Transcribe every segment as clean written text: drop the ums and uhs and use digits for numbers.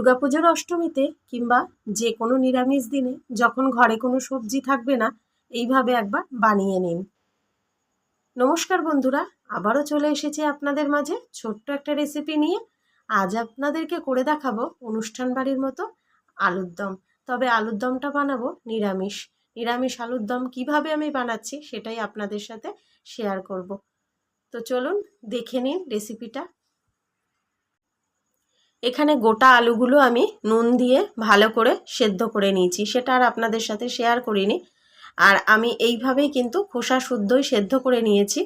দুর্গাপুজোর অষ্টমীতে কিংবা যে কোনো নিরামিষ দিনে যখন ঘরে কোনো সবজি থাকবে না, এইভাবে একবার বানিয়ে নিন। নমস্কার বন্ধুরা, আবারও চলে এসেছি আপনাদের মাঝে ছোট্ট একটা রেসিপি নিয়ে। আজ আপনাদেরকে করে দেখাবো অনুষ্ঠান বাড়ির মতো আলুর দম। তবে আলুর দমটা বানাবো নিরামিষ। নিরামিষ আলুর দম কীভাবে আমি বানাচ্ছি সেটাই আপনাদের সাথে শেয়ার করব। তো চলুন দেখে নিন রেসিপিটা। এখানে গোটা আলুগুলো আমি নুন দিয়ে ভালো করে সেদ্ধ করে নিয়েছি, সেটা আর আপনাদের সাথে শেয়ার করিনি। আর আমি এইভাবেই কিন্তু খোসা শুদ্ধই সেদ্ধ করে নিয়েছি।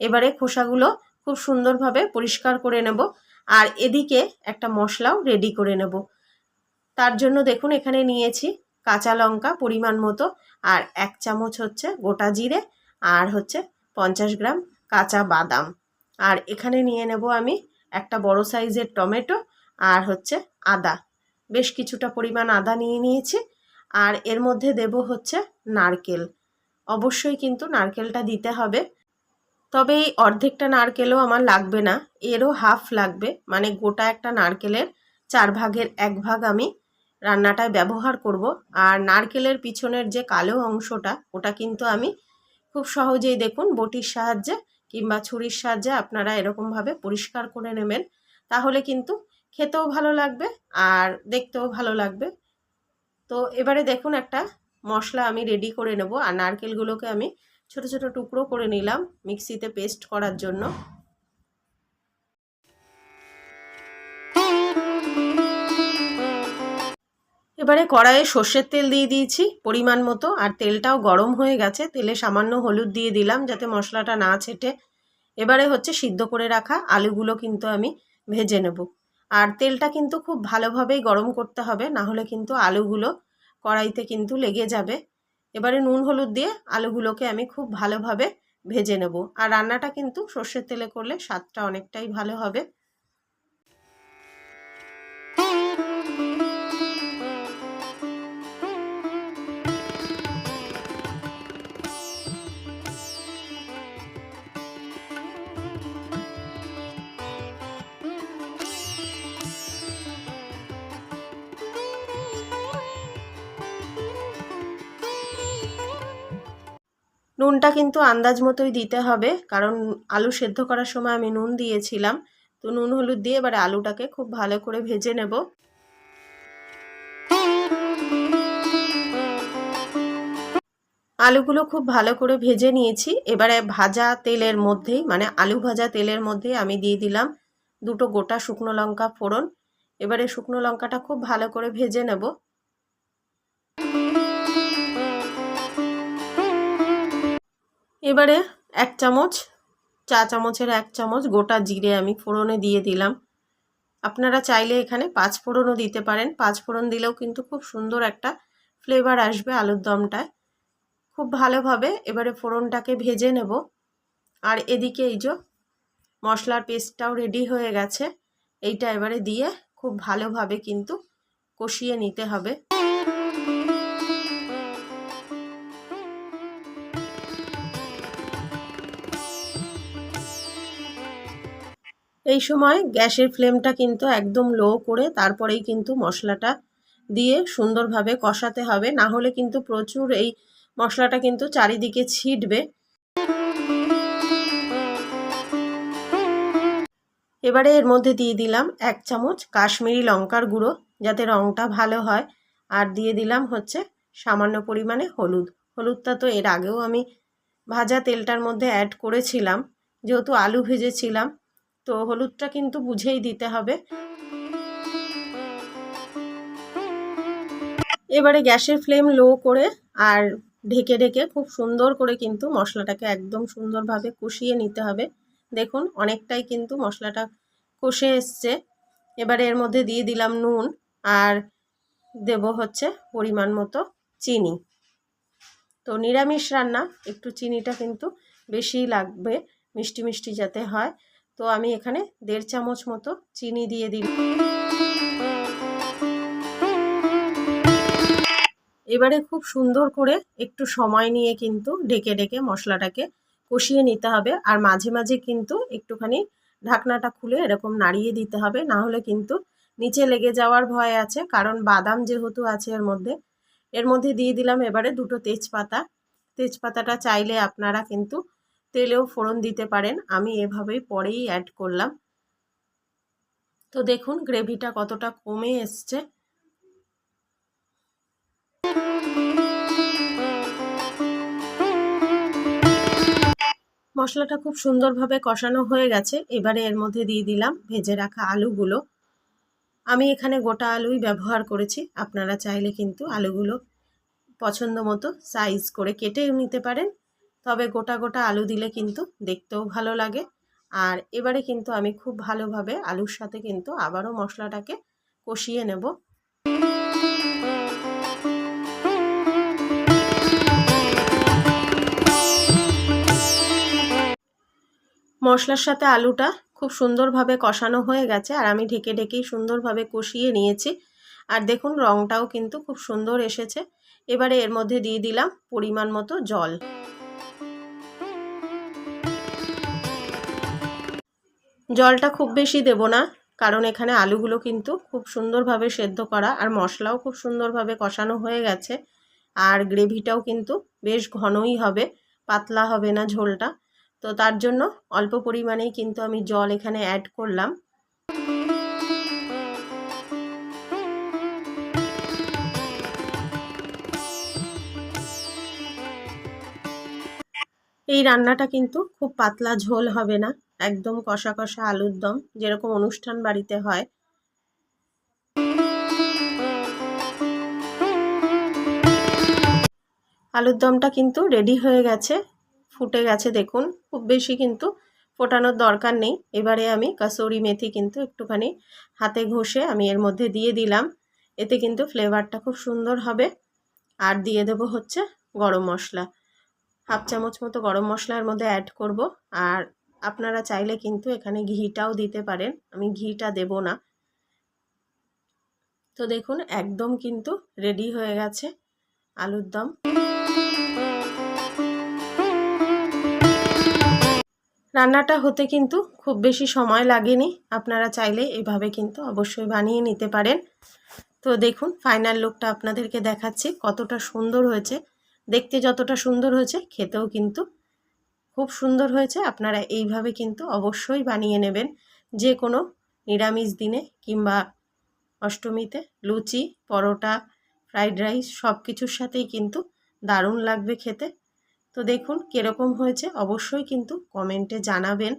এবারে খোসাগুলো খুব সুন্দরভাবে পরিষ্কার করে নেব। আর এদিকে একটা মশলাও রেডি করে নেব। তার জন্য দেখুন এখানে নিয়েছি কাঁচা লঙ্কা পরিমাণ মতো, আর 1 চামচ হচ্ছে গোটা জিরে, আর হচ্ছে 50 গ্রাম কাঁচা বাদাম। আর এখানে নিয়ে নেব আমি একটা বড় সাইজের টমেটো, আর হচ্ছে আদা, বেশ কিছুটা পরিমাণ আদা নিয়ে নিয়েছি। আর এর মধ্যে দেব হচ্ছে নারকেল। অবশ্যই কিন্তু নারকেলটা দিতে হবে। তবে এই অর্ধেকটা নারকেলও আমার লাগবে না, এরও হাফ লাগবে, মানে গোটা একটা নারকেলের 4 ভাগের 1 ভাগ আমি রান্নাটায় ব্যবহার করব। আর নারকেলের পিছনের যে কালো অংশটা, ওটা কিন্তু আমি খুব সহজেই দেখুন বটির সাহায্যে কিংবা ছুরির সাহায্যে আপনারা এরকমভাবে পরিষ্কার করে নেবেন। তাহলে কিন্তু খেতেও ভালো লাগবে আর দেখতেও ভালো লাগবে। তো এবারে দেখুন একটা মশলা আমি রেডি করে নেব। আর নারকেলগুলোকে আমি ছোট ছোট টুকরো করে নিলাম মিক্সিতে পেস্ট করার জন্য। এবারে কড়াইয়ে সর্ষের তেল দিয়ে দিয়েছি পরিমাণ মতো, আর তেলটাও গরম হয়ে গেছে। তেলে সামান্য হলুদ দিয়ে দিলাম যাতে মশলাটা না ছেটে। এবারে হচ্ছে সিদ্ধ করে রাখা আলুগুলো কিন্তু আমি ভেজে নেব। আর তেলটা কিন্তু খুব ভালোভাবেই গরম করতে হবে, না হলে কিন্তু আলুগুলো কড়াইতে কিন্তু লেগে যাবে। এবারে নুন হলুদ দিয়ে আলুগুলোকে আমি খুব ভালোভাবে ভেজে নেব। আর রান্নাটা কিন্তু সর্ষের তেলে করলে স্বাদটা অনেকটাই ভালো হবে। নুনটা কিন্তু আন্দাজ মতোই দিতে হবে, কারণ আলু সেদ্ধ করার সময় আমি নুন দিয়েছিলাম। তো নুন হলুদ দিয়ে এবারে আলুটাকে খুব ভালো করে ভেজে নেব। আলুগুলো খুব ভালো করে ভেজে নিয়েছি। এবারে ভাজা তেলের মধ্যেই, মানে আলু ভাজা তেলের মধ্যেই আমি দিয়ে দিলাম 2টো গোটা শুকনো লঙ্কা ফোড়ন। এবারে শুকনো লঙ্কাটা খুব ভালো করে ভেজে নেব। এবারে 1 চামচ, চা চামচের 1 চামচ গোটা জিরে আমি ফোড়নে দিয়ে দিলাম। আপনারা চাইলে এখানে 5 ফোড়নও দিতে পারেন। 5 ফোড়ন দিলেও কিন্তু খুব সুন্দর একটা ফ্লেভার আসবে আলুর দমটায়। খুব ভালোভাবে এবারে ফোড়নটাকে ভেজে নেব। আর এদিকে এই যে মশলার পেস্টটাও রেডি হয়ে গেছে, এইটা এবারে দিয়ে খুব ভালোভাবে কিন্তু কষিয়ে নিতে হবে। এই সময় গ্যাসের ফ্লেমটা কিন্তু একদম লো করে তারপরেই কিন্তু মশলাটা দিয়ে সুন্দরভাবে কষাতে হবে, না হলে কিন্তু প্রচুর এই মশলাটা কিন্তু চারিদিকে ছিটবে। এবারে এর মধ্যে দিয়ে দিলাম 1 চামচ কাশ্মীরি লঙ্কার গুঁড়ো, যাতে রঙটা ভালো হয়। আর দিয়ে দিলাম হচ্ছে সামান্য পরিমাণে হলুদ। হলুদটা তো এর আগেও আমি ভাজা তেলটার মধ্যে অ্যাড করেছিলাম, যেহেতু আলু ভেজেছিলাম, তো হলুদটা কিন্তু বুঝেই দিতে হবে। এবারে গ্যাসের ফ্লেম লো করে আর ঢেকে ঢেকে খুব সুন্দর করে কিন্তু মশলাটাকে একদম সুন্দরভাবে কষিয়ে নিতে হবে। দেখুন অনেকটাই কিন্তু মশলাটা কষে এসছে। এবারে এর মধ্যে দিয়ে দিলাম নুন, আর দেব হচ্ছে পরিমাণ মতো চিনি। তো নিরামিষ রান্না একটু চিনিটা কিন্তু বেশিই লাগবে, মিষ্টি মিষ্টি যাতে হয়। তো আমি এখানে 1.5 চামচ মতো চিনি দিয়ে দিলাম। এবারে খুব সুন্দর করে একটু সময় নিয়ে কিন্তু ঢেকে ঢেকে মশলাটাকে কষিয়ে নিতে হবে। আর মাঝে মাঝে কিন্তু একটুখানি ঢাকনাটা খুলে এরকম নাড়িয়ে দিতে হবে, না হলে কিন্তু নিচে লেগে যাওয়ার ভয় আছে, কারণ বাদাম যেহেতু আছে এর মধ্যে দিয়ে দিলাম এবারে 2টো তেজপাতা। তেজপাতাটা চাইলে আপনারা কিন্তু তেলেও ফোড়ন দিতে পারেন, আমি এভাবেই পরেই অ্যাড করলাম। তো দেখুন গ্রেভিটা কতটা কমে এসছে। মশলাটা খুব সুন্দরভাবে কষানো হয়ে গেছে। এবারে এর মধ্যে দিয়ে দিলাম ভেজে রাখা আলুগুলো। আমি এখানে গোটা আলুই ব্যবহার করেছি, আপনারা চাইলে কিন্তু আলুগুলো পছন্দ মতো সাইজ করে কেটেও নিতে পারেন, তবে গোটা গোটা আলু দিলে কিন্তু দেখতেও ভালো লাগে। আর এবারে কিন্তু আমি খুব ভালোভাবে আলুর সাথে কিন্তু আবারও মশলাটাকে কষিয়ে নেব। মশলার সাথে আলুটা খুব সুন্দরভাবে কষানো হয়ে গেছে, আর আমি ঢেকে ঢেকেই সুন্দরভাবে কষিয়ে নিয়েছি। আর দেখুন রঙটাও কিন্তু খুব সুন্দর এসেছে। এবারে এর মধ্যে দিয়ে দিলাম পরিমাণ মতো জল। জলটা খুব বেশি দেব না, কারণ এখানে আলুগুলো কিন্তু খুব সুন্দরভাবে সেদ্ধ করা, আর মশলাও খুব সুন্দরভাবে কষানো হয়ে গেছে। আর গ্রেভিটাও কিন্তু বেশ ঘনই হবে, পাতলা হবে না ঝোলটা। তো তার জন্য অল্প পরিমাণেই কিন্তু আমি জল এখানে অ্যাড করলাম। এই রান্নাটা কিন্তু খুব পাতলা ঝোল হবে না, একদম কষা কষা আলুর দম, যেরকম অনুষ্ঠান বাড়িতে হয়। আলুর দমটা কিন্তু রেডি হয়ে গেছে, ফুটে গেছে দেখুন। খুব বেশি কিন্তু ফোটানোর দরকার নেই। এবারে আমি কাসুরি মেথি কিন্তু একটুখানি হাতে ঘষে আমি এর মধ্যে দিয়ে দিলাম, এতে কিন্তু ফ্লেভারটা খুব সুন্দর হবে। আর দিয়ে দেব হচ্ছে গরম মশলা, 1/2 চামচ মতো গরম মশলার মধ্যে অ্যাড করব। আর আপনারা চাইলে কিন্তু এখানে ঘিটাও দিতে পারেন, আমি ঘিটা দেব না। তো দেখুন একদম কিন্তু রেডি হয়ে গেছে আলুর দম। রান্নাটা হতে কিন্তু খুব বেশি সময় লাগেনি, আপনারা চাইলে এভাবে কিন্তু অবশ্যই বানিয়ে নিতে পারেন। তো দেখুন ফাইনাল লুকটা আপনাদেরকে দেখাচ্ছি, কতটা সুন্দর হয়েছে। দেখতে যতটা সুন্দর হয়েছে খেতেও কিন্তু খুব সুন্দর হয়েছে। আপনারা এইভাবে কিন্তু অবশ্যই বানিয়ে নেবেন, যে কোনো নিরামিষ দিনে কিংবা অষ্টমীতে লুচি, পরোটা, ফ্রাইড রাইস সব কিছুর সাথেই কিন্তু দারুণ লাগবে খেতে। তো দেখুন কীরকম হয়েছে অবশ্যই কিন্তু কমেন্টে জানাবেন।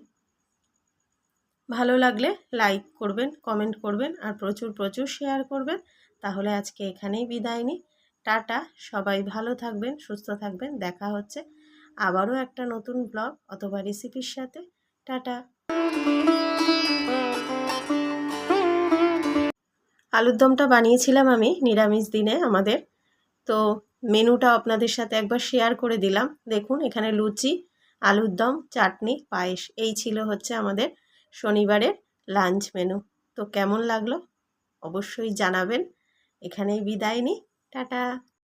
ভালো লাগলে লাইক করবেন, কমেন্ট করবেন, আর প্রচুর প্রচুর শেয়ার করবেন। তাহলে আজকে এখানেই বিদায় নিই। টাটা, সবাই ভালো থাকবেন, সুস্থ থাকবেন। দেখা হচ্ছে আবারও একটা নতুন ব্লগ অথবা রেসিপির সাথে। টাটা। আলুর দমটা বানিয়েছিলাম আমি নিরামিষ দিনে আমাদের, তো মেনুটা আপনাদের সাথে একবার শেয়ার করে দিলাম। দেখুন এখানে লুচি, আলুর দম, চাটনি, পায়েস, এই ছিল হচ্ছে আমাদের শনিবারের লাঞ্চ মেনু। তো কেমন লাগলো অবশ্যই জানাবেন। এখানেই বিদায় নিই। টাটা।